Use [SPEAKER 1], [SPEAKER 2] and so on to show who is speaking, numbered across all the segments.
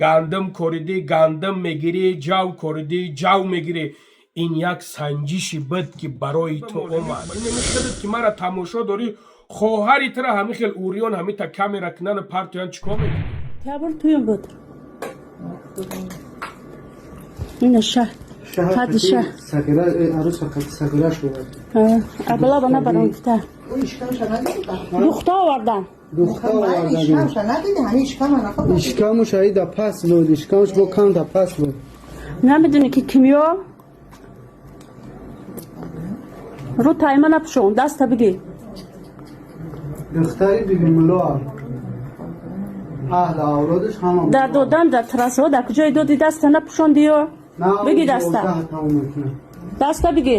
[SPEAKER 1] гандам кориди гандам мегирӣ, ҷав кориди ҷав мегирӣ. ин як санҷиши буд ки барои ту омад. Намешавад ки мара тамошо дорӣ хоҳари тара ҳамин хел уриён ҳамита камера кинана партоян чикор мекунӣ?
[SPEAKER 2] Табор туюм буд. Ина шаҳ. Ҳад шаҳ.
[SPEAKER 3] Сакира арӯз фақат сакира шуд.
[SPEAKER 2] Абла бана барон кита. Духта овардан.
[SPEAKER 3] Духта овардан. Ишкаму шаида пас буд. Ишкамуш бо канта пас буд.
[SPEAKER 2] Намедуни ки кимё? Ру тайма напушон, даста бигӣ.
[SPEAKER 3] Духтари бигимло. Аҳла авлодиш ҳама.
[SPEAKER 2] Дар додан дар трасо дар куҷои доди даста напушондиё? Бигӣ даста. Даста бигӣ.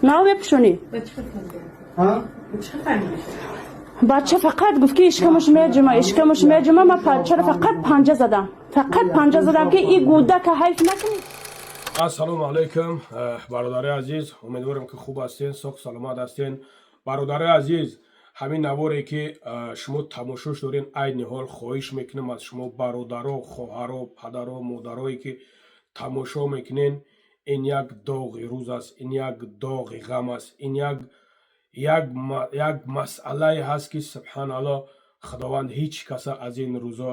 [SPEAKER 2] Нав мепушонӣ? Бача фақат гуфт ки ишкамуш меҷума, ман чара фақат панҷа задам. Фақат панҷа задам ки и гӯдака ҳайф накунӣ.
[SPEAKER 1] ассалому алайкум бародари азиз, умедворам ки хуб ҳастен, соҳ саломат ҳастен. бародари азиз, ҳамин наворе ки шумо тамошош дорен, айни ҳол хоҳиш мекунам аз шумо бародаро, хоҳаро, падаро, модарое ки тамошо мекунен. ин як доғи рӯз аст, ин як доғи ғам аст, ин як масъалае ҳаст ки субҳаналлоҳ худованд ҳеҷ каса аз ин рӯзо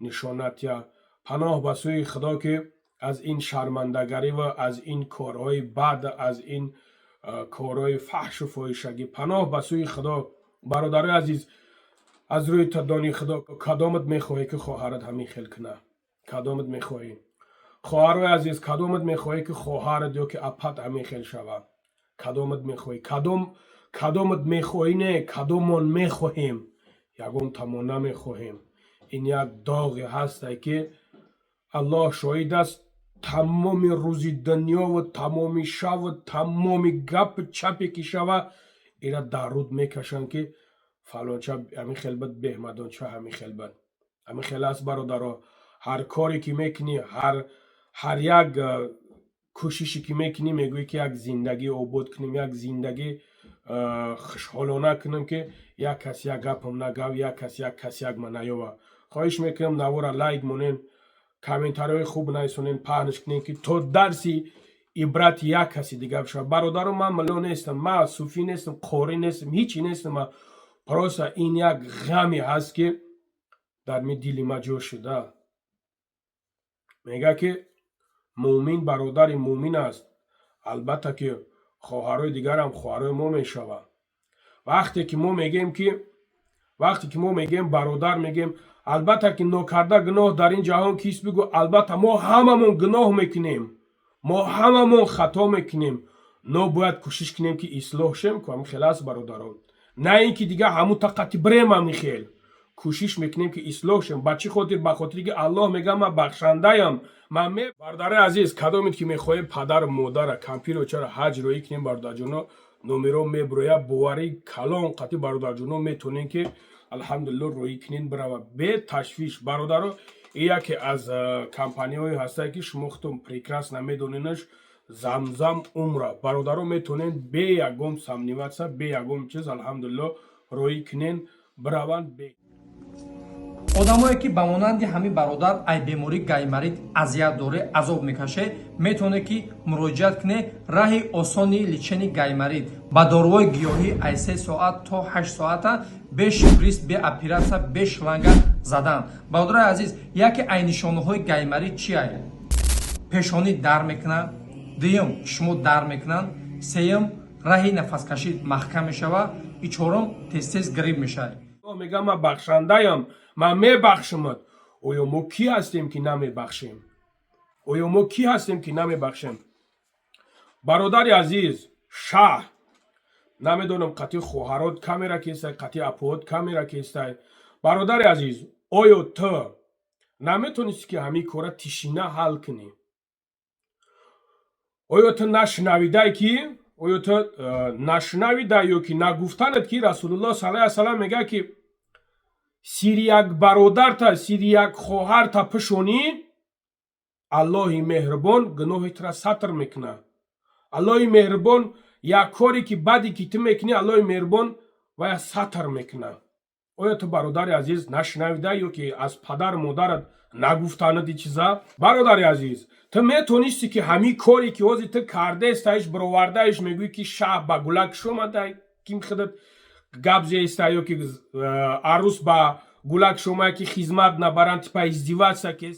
[SPEAKER 1] нишон надиҳад. паноҳ ба сӯи худо ки аз ин шармандагарӣ ва аз ин корҳои бад, аз ин корҳои фаҳшу фоҳишагӣ паноҳ ба сӯи худо. бародари азиз, аз рӯи дони худо кадомат мехоҳӣ ки хоҳарат ҳамин хел куна? Кадомат мехоҳӣ? хоҳарои азиз, кадомат мехоҳӣ ки хоҳарат ё ки апат ҳамин хел шавад? Кадомат мехоҳӣ? кадомат мехоҳӣ не, кадомон мехоҳем? Ягон тамон намехоҳем. ин як доғе ҳасте ки аллоҳ шоҳид аст. тамоми рӯзи дунё ва тамоми шаб ва тамоми гапи чапе ки шавад, ира дар руд мекашанд ки фалонча ҳамин хел буд, беҳмадонча ҳамин хел буд. ҳамин хел аст бародаро. ҳар коре ки мекунӣ, ҳар як кӯшише ки мекунӣ, мегӯӣ ки як зиндагӣ обод кунем, як зиндагӣ хушҳолона кунем ки як кас як гапам нагав, як кас як ма наёва. хоҳиш мекунам навора лайк монен, комментарҳои хуб нависонен, паҳниш кунен ки то дарси ибрати як каси дигар бошад. бародаро, ман мулло нестам, ман суфӣ нестам, қори нестам, ҳичи нестам. просто ин як ғаме ҳаст ки дар ми дили ма ҷо шуда. мега ки муъмин бародари муъмин аст. албатта ки хоҳарои дигарам хоҳарои мо мешаванд. вақте ки мо мегем бародар, мегем албатта ки нокарда гуноҳ дар ин ҷаҳон кист бигӯ. албатта мо ҳамамон гуноҳ мекунем, мо ҳамамон хато мекунем, но бояд кӯшиш кунем ки ислоҳ шем. ҳамин хел аст бародарон, на ин ки дигар ҳамута қати бирем. ҳамин хел кӯшиш мекунем ки ислоҳ шем. ба чӣ хотир? ба хотире ки аллоҳ мегӯяд ман бахшандаам. бародари азиз, кадомит ки мехоҳем падару модара компютеро чара ҳаҷ роӣ кунем, бародарҷоно номеро меброяд, боварӣ калон қати бародарҷоно метонем ки алҳамдулилло роӣ кунен бирава бе ташвиш. бародаро, ин яке аз компанияҳое ҳастае ки шумо худтон прекрасно медоненаш, замзам умра. бародаро метонен бе ягон сомневатсия, бе ягон чиз алҳамдулилло роӣ кунен бираванд.
[SPEAKER 4] одамое ки ба монанди ҳамин бародар ай беморӣ гаймарид азият доре азоб мекаше, метавоне ки муроҷиат куне раҳи осони личени гаймарид ба доруҳои гиёҳӣ ай 3 соат то 8 соата бе шприц, бе оператсия, бе шланга задан. бародари азиз, яке ай нишонаҳои гаймарид чие? пешонӣ дар мекунад, дуюм чишмо дар мекунанд, сеюм раҳи нафаскашӣ маҳкам мешавад, и чорум тез гириб мешавад.
[SPEAKER 1] мегам ман бахшандаам, ман мебахшамад. оё мо кӣ ҳастем ки намебахшем? оё мо кӣ ҳастем ки намебахшем? бародари азиз, шаҳр намедонам қати хоҳарот камера кестай, қати апоҳот камера кестай. бародари азиз, оё ту наметонисти ки ҳамин кора тишина ҳал кунӣ? оё ту нашунавидай ки оё ту нашунавидай ё ки нагуфтанат ки расулуллоҳ саллаллоҳу алайҳи ва саллам мегӯяд ки сири як бародарта, сири як хоҳарта пӯшонӣ, аллоҳи меҳрубон гуноҳитра сатр мекунад. аллоҳи меҳрубон як коре ки баде ки ту мекунӣ, аллоҳи меҳрубон вая сатр мекунад. оё ту бародари азиз нашунавидай ё ки аз падару модарат нагуфтанади чиза. Бародари азиз, ту метонисти ки ҳамин коре ки ҳозир ту кардаестаиш бировардаиш мегӯӣ ки шаҳр ба гулак шомадай ким худат гап зеистай ё ки арӯс ба гулак шомай ки хизмат набаранд типа издиватса ки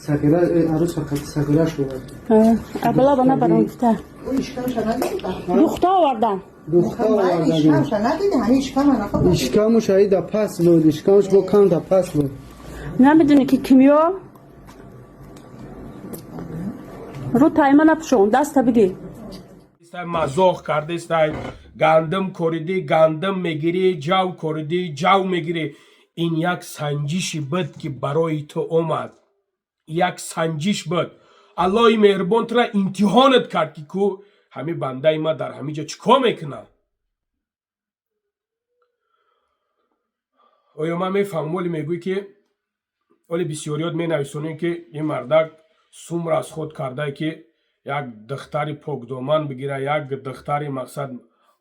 [SPEAKER 3] Сагира арӯс фақат сагира шуд.
[SPEAKER 2] Абла бана барам гуфта.
[SPEAKER 5] او اشکمشو ندیدی؟
[SPEAKER 2] دختر آوردم.
[SPEAKER 3] دختر
[SPEAKER 5] من
[SPEAKER 3] آوردن.
[SPEAKER 5] اشکمشو ندیدی؟ همین اشکم نخواه
[SPEAKER 3] اشکامش هایی در پس بود. اشکامش با کم در پس بود.
[SPEAKER 2] نمیدونی که کیمیا رو تایما نپشون دست بگی.
[SPEAKER 1] мазоҳ кардестай гандам кориди гандам мегирӣ ҷав кориди ҷав мегирӣ ин як санҷиши буд ки барои ту омад як санҷиш буд аллоҳи меҳрубон тура имтиҳонат кард ки ку ҳамин бандаи ма дар ҳамин ҷо чӣ кор мекунад оё ман мефаҳмам оли мегӯӣ ки оли бисёриёт менависонем ки ин мардак сумр аз худ кардае ки як духтари покдоман бигира як духтари мақсад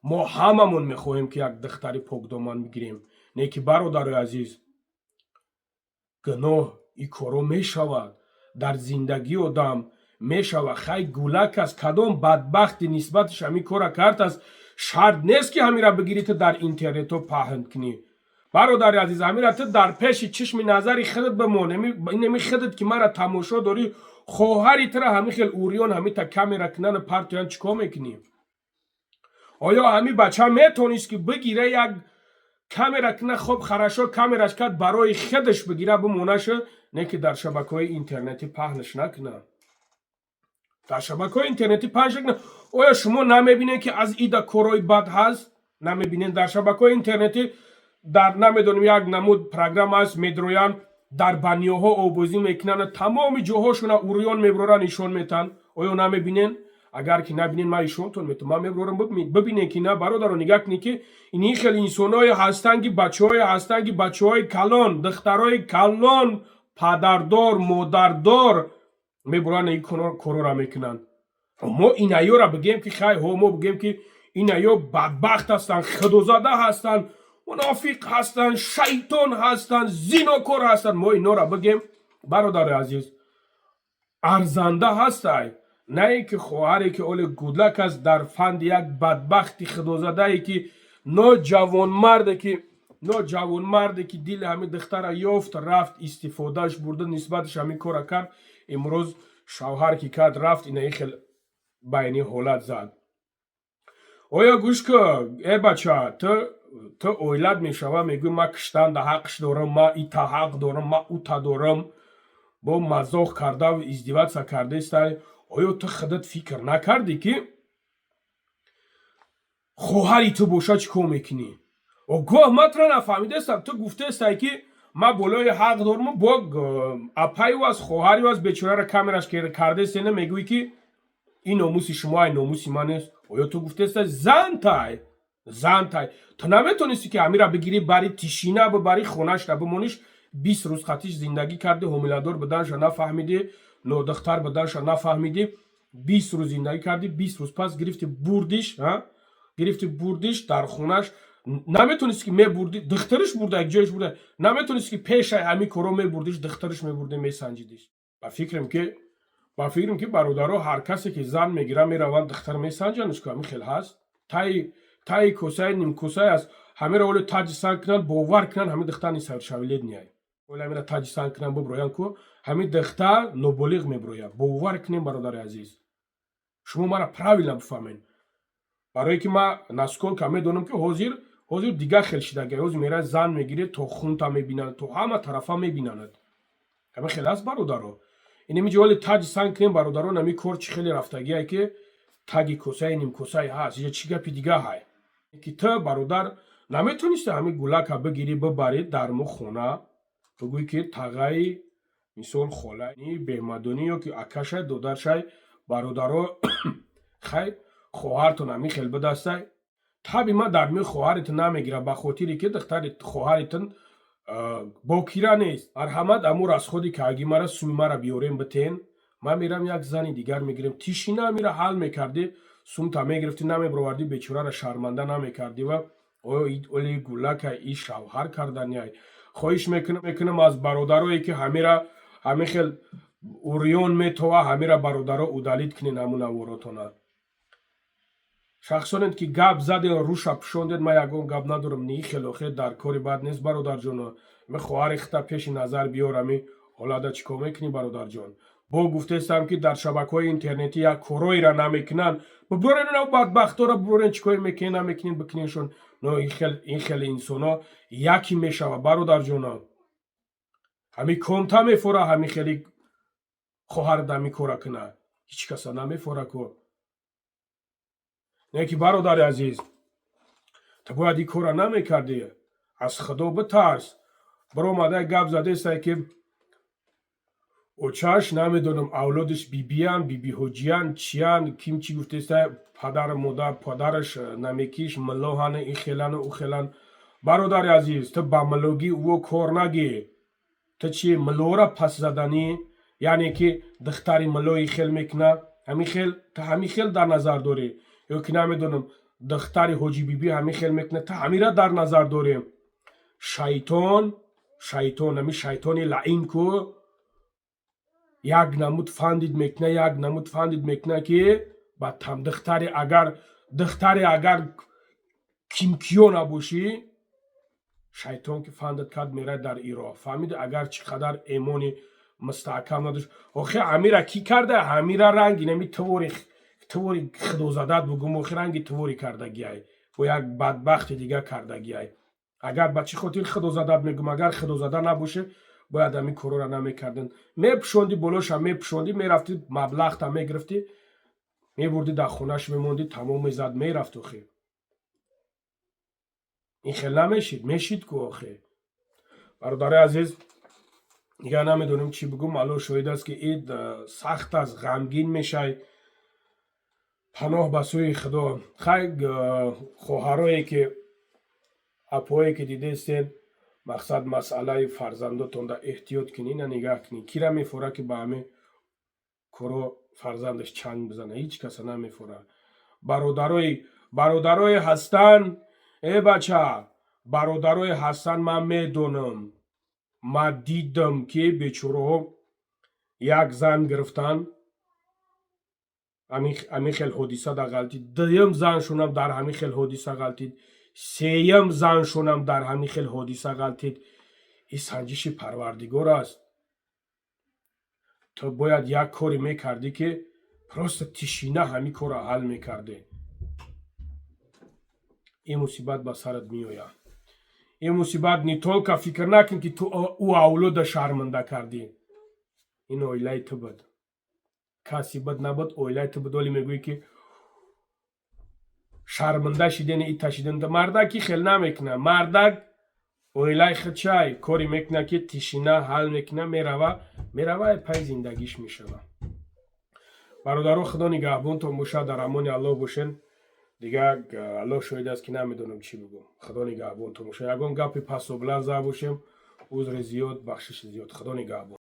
[SPEAKER 1] мо ҳамамон мехоҳем ки як духтари покдоман бигирем не ки бародари азиз гуноҳ ин коро мешавад дар зиндагии одам мешавад хай гулак аст кадом бадбахти нисбаташ ҳамин кора кард аст шарт нест ки ҳамира бигирӣ ту дар интернетҳо паҳн кунӣ бародари азиз ҳамира ту дар пеши чишми назари худат бимон неми худат ки мара тамошо дорӣ хоҳари тура ҳамин хел уриён ҳамин та камера кунanu партоян чӣ кор мекунӣ оё ҳамин бача метонист ки бигира як камера куна хоб харашо камераш кард барои худаш бигира бимонашу не ки дар шабакаҳои интернетӣ паҳнаш накуна дар шабакаҳои интернетӣ паҳнаш накуна оё шумо намебинед ки аз ида корои бад ҳаст намебинед дар шабакаҳои интернетӣ дар намедонем як намуд программа аст медроянд дар баниёҳо обозӣ мекунанд тамоми ҷоҳошона уриён мебуроранд нишон метаҳанд оё намебинед агар ки набинед ман ишонтон метавонам ман мебурорам бибинед ки на бародаро нигоҳ кунед ки ин хел инсонҳое ҳастанд ки бачаҳое ҳастанд ки бачаҳои калон духтарои калон падардор модардор мебуранд ин корора мекунанд мо инаёра бигем ки хай мо бигем ки инаё бадбахт ҳастанд худозада ҳастанд мунофиқ ҳастанд шайтон ҳастанд зинокор ҳастанд мо инора бигем бародари азиз арзанда ҳастай на ин ки хоҳаре ки оли гудлак аст дар фанди як бадбахти худозадае ки ноҷавонмарде ки дили ҳамин духтара ёфт рафт истифодааш бурда нисбаташ ҳамин кора кард имрӯз шавҳар ки кард рафт ина ин хел ба ини ҳолат зад оё гӯш кун бача ту оилат мешава мегӯй ман киштанда ҳақш дорам ман ита ҳақ дорам ман ута дорам бо мазоҳ карда издиватса кардаестай оё ту худат фикр накардӣ ки хоҳари ту бошад чӣ кор мекунӣ гоҳ ман тура нафаҳмидаестам ту гуфтаестай ки ман болои ҳақ дорам бо апаю аст хоҳарию аст бечораро камераш кардаестена мегӯӣ ки ин номуси шумо ай номуси ман нест оё ту гуфтаестай зантай ту наметонисти ки ҳамира бигирӣ бари тишина бибари хонашда бимониш 20 рӯз хатиш зиндагӣ карди ҳомиладор буданша нафаҳмидӣ нодухтар буданша нафаҳмидӣ 20 рӯз зиндагӣ карди 20 рӯз пас гирифти бурдиш дар хонаш наметонисти ки мебурдӣ духтариш бурда як ҷояш бурда наметонисти ки пешай ҳамин коро мебурдиш духтариш мебурдӣ месанҷидиш ба фикрам ки бародаро ҳар касе ки зан мегира мераванд духтар месанҷандш ки ҳамин хел ҳаст таи косаи нимкосае аст ҳамира оли таҷисан кунанд бовар кунанд ҳамин духтар нисавшавилед ниай оли ҳамира таҷисан кунанд биброянд ку ҳамин духтар ноболиғ меброяд бовар кунем бародари азиз шумо мара правилно бифаҳмед барое ки ман наскон ка медонам ки ҳозир дигар хел шидагия ҳозир мера зан мегиред то хунта мебинанд то ҳама тарафа мебинанд ҳамин хел аст бародаро инами ҷо оли таҷисан кунем бародарон ҳамин кор чӣ хеле рафтагия ки таги косаи нимкосаи ҳаст ё чӣ гапи дига ҳай ки ту бародар наметонисти ҳамин гулака бигирӣ бибарӣ дар мо хона бигӯӣ ки тағаи мисол холаи беҳмадонӣ ё ки акашай додаршай бародаро хай хоҳартон ҳамин хел бидастай таби ман дар миёни хоҳаритон намегирам ба хотире ки духтари хоҳаритон бокира нест марҳамат аму расходи ки аги мара суми мара биёрем битен ман мерам як зани дигар мегирем тишина амира ҳал мекардӣ сумта мегирифтӣ намебировардӣ бечораро шарманда намекардӣ ва оли гулака и шавҳар кардани ай хоҳиш мекунам аз бародарое ки ҳамира ҳамин хел уриён метова ҳамира бародаро удалид кунед ҳамун наворотона. шахсонед ки гап заден руша пушондед, ман ягон гап надорам, ни хелохе дар кори бад нест бародарҷоно. Ми хоҳари хита пеши назар биёр, ами ҳолада чӣ кор мекунӣ бародарҷон? бо гуфтестам ки дар шабакаҳои интернетӣ як короира намекунанд, бибурен бадбахтора бибурен чӣ кори мекунед намекунед бикунедшон. Но ин хел инсоно яки мешава бародарҷоно. ҳами конта мефора ҳами хели хоҳарда микора куна, ҳеҷ каса намефора ко. Не ки бародари азиз, ту бояд ин кора намекардӣ. аз худо битарс. биромада гап задеста ки очаш намедонам авлодиш бибиян, бибиҳоҷиян, чиян, ким чӣ гуфтеста, падар модар падараш намекиш, миллоҳан, ин хелану ӯ хелан. Бародари азиз, ту ба миллогӣ ӯ кор нагӣ. Ту чӣ миллора пас заданӣ? Яъне ки духтари миллои хел мекуна? Ту ҳамин хел дар назар дорӣ? Ё ки намедонам духтари ҳоҷи бибӣ ҳамин хел мекуна? Ту ҳамира дар назар дорӣ? Шайтон, ҳамин шайтони лаъин ку як намуд фандид мекуна ки ба там духтаре агар кимкиё набошӣ, шайтон ки фандид кард мера дар ин роҳ. Фаҳмиди агар чӣ қадар эмони мустаҳкам надошт. Охир ҳамира кӣ карда? Ҳамира ранги нами твори худозадат бугум, охир ранги твори кардагиай. Бо як бадбахти дига кардагиай. Агар ба чӣ хотир худозадат мегум, агар худозада набоше, бояд ҳамин корора намекардин. Мепӯшонди болоша, мепӯшонди, мерафтӣ маблағта мегирифтӣ, мебурдӣ дар хонаш мемондӣ, тамом мезад мерафт. охир ин хел намешид? Мешид ку охир. бародари азиз, дига намедонем чӣ бигӯм. алло шоҳид аст ки ин сахт аст, ғамгин мешай. паноҳ ба сӯи худо. хай хоҳарое ки апое ки дидестен, мақсад масъалаи фарзандотонда эҳтиёт кунӣ, на нигаҳ кунӣ. Кира мефора ки ба ҳамин коро фарзандаш чанг бизана? ҳеҷ каса намефора. бародарое ҳастанд, бача, бародарое ҳастанд. ман медонам, ман дидам ки бечораҳо як зан гирифтанд, ҳамин хел ҳодиса дар ғалтид, дуюм заншонам дар ҳамин хел ҳодиса ғалтид, сеюм заншонам дар ҳамин хел ҳодиса ғалтид. ин санҷиши Парвардигор аст. ту бояд як коре мекардӣ ки просто тишина ҳамин кора ҳал мекардӣ. ин мусибат ба сарат меояд. ин мусибат не толка фикр накун ки ту ӯ авлода шарманда кардӣ. ин оилаи ту буд. каси буд набуд, оилаи ту буд. оле мегӯӣ ки шарманда шидени и ташиданда. Мардак ки хел намекуна. Мардак оилаи худ чай коре мекуна ки тишина ҳал мекуна, мерава пай зиндагиш мешава. бародаро, худо нигаҳбонтон бошад, дар амони аллоҳ бошен. дига аллоҳ шоҳид аст ки намедонам чӣ бигӯм. худо нигаҳбонтон бошад. ягон гапи пасту буланд зад бошем, узри зиёд, бахшиши зиёд. худо нигаҳбон.